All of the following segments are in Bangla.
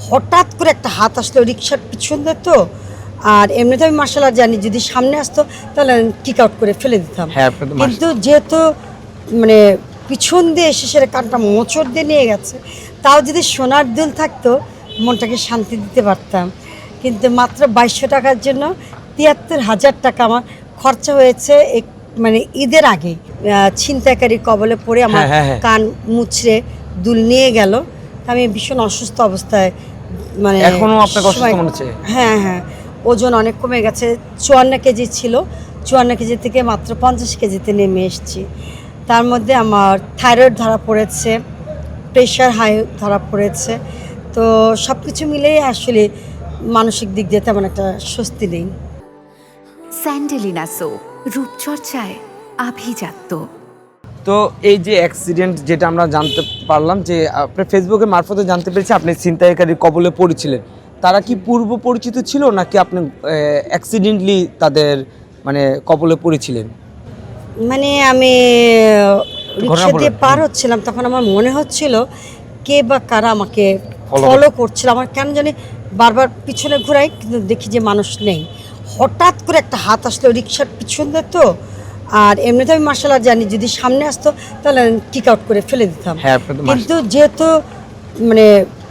হঠাৎ করে একটা হাত আসলো রিক্সার পিছন দিয়ে তো। আর এমনিতে আমি মার্শাল আর্ট জানি, যদি সামনে আসতো তাহলে কিক আউট করে ফেলে দিতাম। হ্যাঁ, আপনি তো কিন্তু যেহেতু মানে পিছন দিয়ে এসে সেটা কানটা মোচড় দিয়ে নিয়ে গেছে, তাও যদি সোনার দুল থাকতো মনটাকে শান্তি দিতে পারতাম। কিন্তু মাত্র 2200 টাকার জন্য 73,000 টাকা আমার খরচা হয়েছে মানে ঈদের আগে। ছিনতাইকারী কবলে পড়ে আমার কান মুচড়ে দুল নিয়ে গেল। আমি ভীষণ অসুস্থ অবস্থায়, মানে এখনো আপনার অসুস্থ মনে হচ্ছে? হ্যাঁ হ্যাঁ, ওজন অনেক কমে গেছে। 54 কেজি ছিল, 54 কেজি থেকে মাত্র 50 কেজিতে নেমে এসেছি। তার মধ্যে আমার থাইরয়েড ধরা পড়েছে, প্রেশার হাই ধরা পড়েছে। তো সব কিছু মিলেই আসলে মানসিক দিক দিয়ে তেমন একটা স্বস্তি নেই। স্যান্ডেলিনা সো, রূপচর্চায় আভিজাত্য। তো এই যে অ্যাক্সিডেন্ট, যেটা আমরা জানতে পারলাম যে আপনার ফেসবুকের মারফতে জানতে পেরেছি আপনি ছিনতাইকারীর কবলে পড়েছিলেন। তারা কি পূর্ব পরিচিত ছিল নাকি আপনি অ্যাক্সিডেন্টলি তাদের মানে কবলে পড়েছিলেন? মানে আমি রিক্সা দিয়ে পার হচ্ছিলাম, তখন আমার মনে হচ্ছিল কে বা কারা আমাকে ফলো করছিল। আমার কেন জানি বারবার পিছনে ঘুরাই, কিন্তু দেখি যে মানুষ নেই। হঠাৎ করে একটা হাত আসলো রিক্সার পিছন দিয়ে তো। আর এমনিতে আমি মার্শাল আর্ট জানি, যদি সামনে আসতো তাহলে কিক আউট করে ফেলে দিতাম। হ্যাঁ, আপনি তো কিন্তু যেহেতু মানে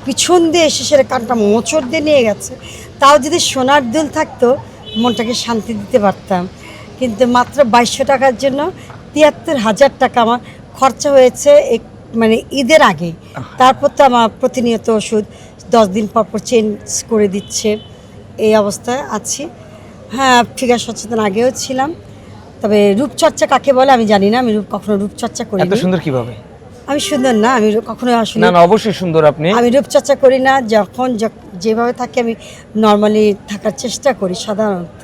পিছন দিয়ে এসে সেটা কানটা মোচড় দিয়ে নিয়ে গেছে, তাও যদি সোনার দুল থাকতো মনটাকে শান্তি দিতে পারতাম। কিন্তু মাত্র 2200 টাকার জন্য 73,000 টাকা আমার খরচা হয়েছে মানে ঈদের আগে। তারপর তো আমার প্রতিনিয়ত ওষুধ 10 দিন পর পর চেঞ্জ করে দিচ্ছে, এই অবস্থায় আছি। হ্যাঁ, ফিগার সচেতন আগেও ছিলাম, তবে রূপচর্চা কাকে বলে আমি জানি না। আমি কখনো রূপচর্চা করি এত না। সুন্দর কিভাবে? আমি সুন্দর না, আমি কখনো আসলে না না, অবশ্যই সুন্দর আপনি। আমি রূপচর্চা করি না। যখন যেভাবে থাকি আমি নর্মালি থাকার চেষ্টা করি সাধারণত।